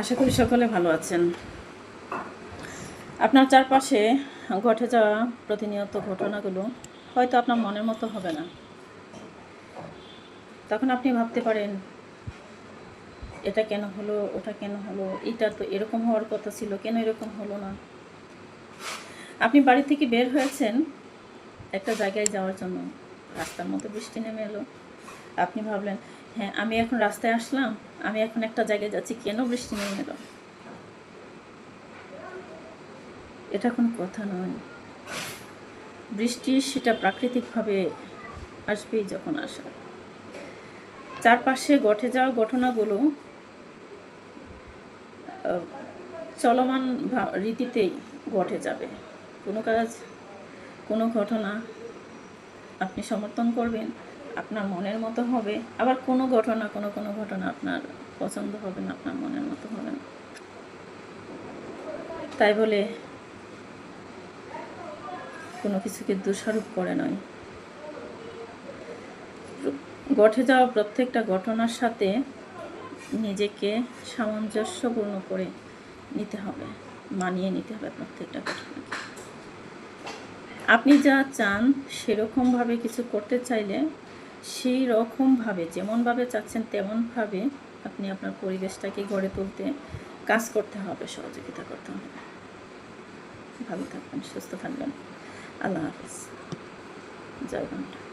আশা করি সকলে ভালো আছেন। আপনার চারপাশে ঘটে যাওয়া প্রতিনিয়ত ঘটনাগুলো হয়তো আপনার মনের মতো হবে না। তখন আপনি ভাবতে পারেন, এটা কেন হলো, ওটা কেন হলো, এটা তো এরকম হওয়ার কথা ছিল, কেন এরকম হলো না। আপনি বাড়ি থেকে বের হয়েছেন একটা জায়গায় যাওয়ার জন্য, রাস্তার মধ্যে বৃষ্টি নেমে এলো। আপনি ভাবলেন, হ্যাঁ আমি এখন রাস্তায় আসলাম, আমি এখন একটা জায়গায় যাচ্ছি, কেন বৃষ্টি নেমে এলো। এটা কোনো কথা নয়। বৃষ্টি সেটা প্রাকৃতিকভাবে আসবেই যখন আসে। চারপাশে ঘটে যাওয়া ঘটনাগুলো চলমান রীতিতেই ঘটে যাবে। কোনো কাজ, কোনো ঘটনা আপনি সমর্থন করবেন, আপনার মনের মতো হবে। আবার কোনো ঘটনা, কোনো ঘটনা আপনার পছন্দ হবে না, আপনার মনের মতো হবে না। তাই বলে কোনো কিছুকে দোষারোপ করে নয়। ঘটে যাওয়া প্রত্যেকটা ঘটনার সাথে নিজেকে সামঞ্জস্যপূর্ণ করে নিতে হবে, মানিয়ে নিতে হবে প্রত্যেকটা ঘটনাকে। আপনি যা চান সেরকমভাবে কিছু করতে চাইলে সেই রকমভাবে, যেমনভাবে চাচ্ছেন তেমনভাবে আপনি আপনার পরিবেশটাকে গড়ে তুলতে কাজ করতে হবে, সহযোগিতা করতে হবে। ভালো থাকবেন, সুস্থ থাকবেন। আল্লাহ হাফিজ। জয় বাংলা।